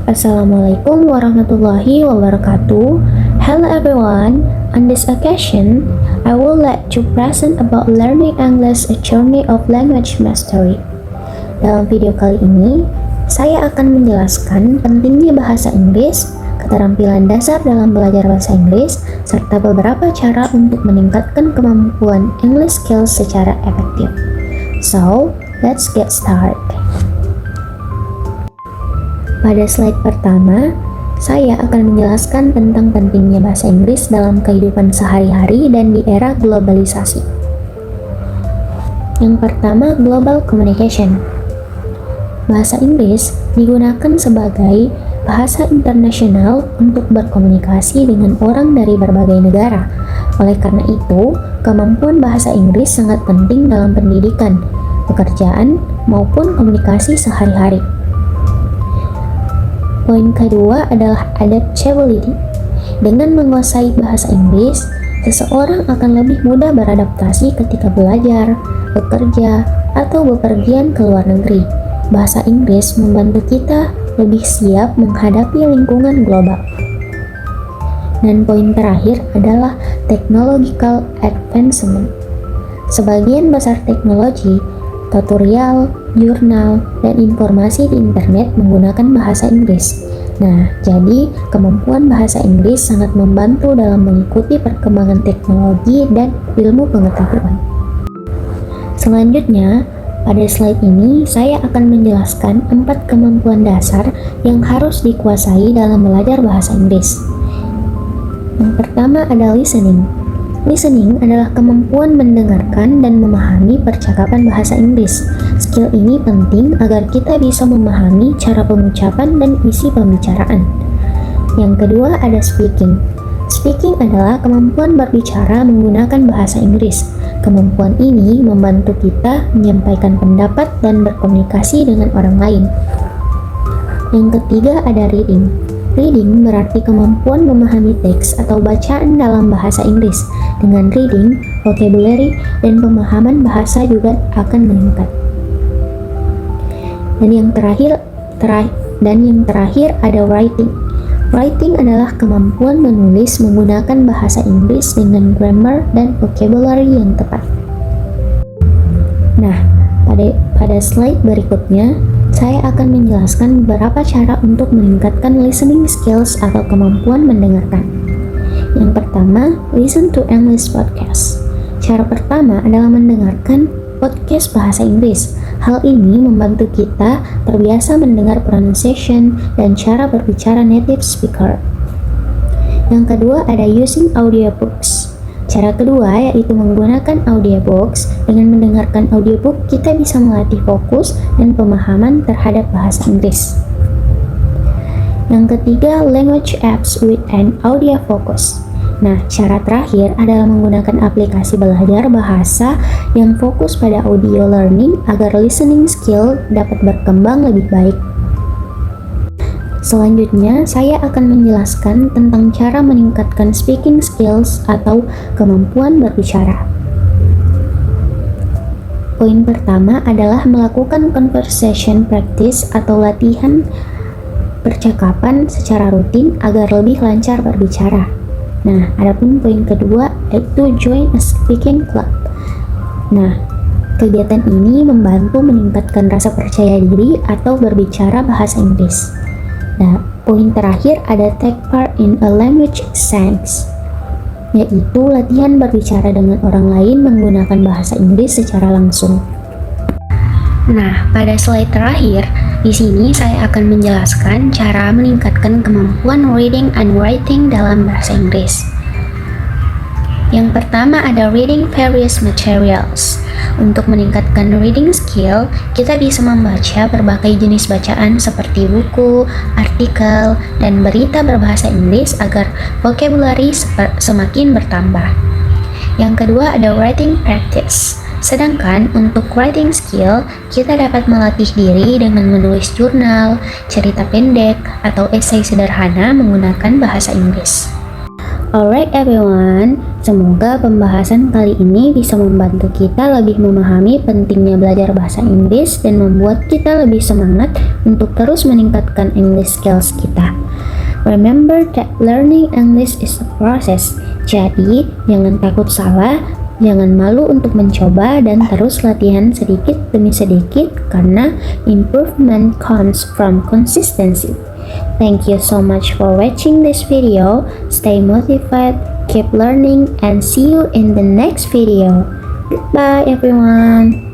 Assalamualaikum warahmatullahi wabarakatuh. Hello everyone. On this occasion, I would like to present about learning English, a journey of language mastery. Dalam video kali ini, saya akan menjelaskan pentingnya bahasa Inggris, keterampilan dasar dalam belajar bahasa Inggris, serta beberapa cara untuk meningkatkan kemampuan English skills secara efektif. So, let's get started. Pada slide pertama, saya akan menjelaskan tentang pentingnya bahasa Inggris dalam kehidupan sehari-hari dan di era globalisasi. Yang pertama, global communication. Bahasa Inggris digunakan sebagai bahasa internasional untuk berkomunikasi dengan orang dari berbagai negara. Oleh karena itu, kemampuan bahasa Inggris sangat penting dalam pendidikan, pekerjaan, maupun komunikasi sehari-hari. Poin kedua adalah adaptability. Dengan menguasai bahasa Inggris, seseorang akan lebih mudah beradaptasi ketika belajar, bekerja, atau bepergian ke luar negeri. Bahasa Inggris membantu kita lebih siap menghadapi lingkungan global. Dan poin terakhir adalah technological advancement. Sebagian besar teknologi, tutorial, jurnal, dan informasi di internet menggunakan bahasa Inggris. Nah, jadi kemampuan bahasa Inggris sangat membantu dalam mengikuti perkembangan teknologi dan ilmu pengetahuan. Selanjutnya, pada slide ini saya akan menjelaskan 4 kemampuan dasar yang harus dikuasai dalam belajar bahasa Inggris. Yang pertama ada listening. Listening adalah kemampuan mendengarkan dan memahami percakapan bahasa Inggris. Skill ini penting agar kita bisa memahami cara pengucapan dan isi pembicaraan. Yang kedua ada speaking. Speaking adalah kemampuan berbicara menggunakan bahasa Inggris. Kemampuan ini membantu kita menyampaikan pendapat dan berkomunikasi dengan orang lain. Yang ketiga ada reading. Reading berarti kemampuan memahami teks atau bacaan dalam bahasa Inggris. Dengan reading, vocabulary dan pemahaman bahasa juga akan meningkat. Dan yang terakhir ada writing. Writing adalah kemampuan menulis menggunakan bahasa Inggris dengan grammar dan vocabulary yang tepat. Nah, pada slide berikutnya, saya akan menjelaskan beberapa cara untuk meningkatkan listening skills atau kemampuan mendengarkan. Yang pertama, listen to English podcast. Cara pertama adalah mendengarkan podcast bahasa Inggris. Hal ini membantu kita terbiasa mendengar pronunciation dan cara berbicara native speaker. Yang kedua ada using audiobooks. Cara kedua yaitu menggunakan audiobooks. Dengan mendengarkan audiobook, kita bisa melatih fokus dan pemahaman terhadap bahasa Inggris. Yang ketiga, language apps with an audio focus. Nah, cara terakhir adalah menggunakan aplikasi belajar bahasa yang fokus pada audio learning agar listening skill dapat berkembang lebih baik. Selanjutnya, saya akan menjelaskan tentang cara meningkatkan speaking skills atau kemampuan berbicara. Poin pertama adalah melakukan conversation practice atau latihan percakapan secara rutin agar lebih lancar berbicara. Nah, adapun poin kedua yaitu join a speaking club. Nah, kegiatan ini membantu meningkatkan rasa percaya diri atau berbicara bahasa Inggris. Nah, poin terakhir ada take part in a language exchange, yaitu latihan berbicara dengan orang lain menggunakan bahasa Inggris secara langsung. Nah, pada slide terakhir, di sini saya akan menjelaskan cara meningkatkan kemampuan reading and writing dalam bahasa Inggris. Yang pertama ada reading various materials. Untuk meningkatkan reading skill, kita bisa membaca berbagai jenis bacaan seperti buku, artikel, dan berita berbahasa Inggris agar vocabulary semakin bertambah. Yang kedua ada writing practice. Sedangkan untuk writing skill, kita dapat melatih diri dengan menulis jurnal, cerita pendek, atau esai sederhana menggunakan bahasa Inggris. Alright everyone, semoga pembahasan kali ini bisa membantu kita lebih memahami pentingnya belajar bahasa Inggris dan membuat kita lebih semangat untuk terus meningkatkan English skills kita. Remember that learning English is a process. Jadi, jangan takut salah, jangan malu untuk mencoba dan terus latihan sedikit demi sedikit karena improvement comes from consistency. Thank you so much for watching this video. Stay motivated, keep learning, and see you in the next video. Goodbye everyone.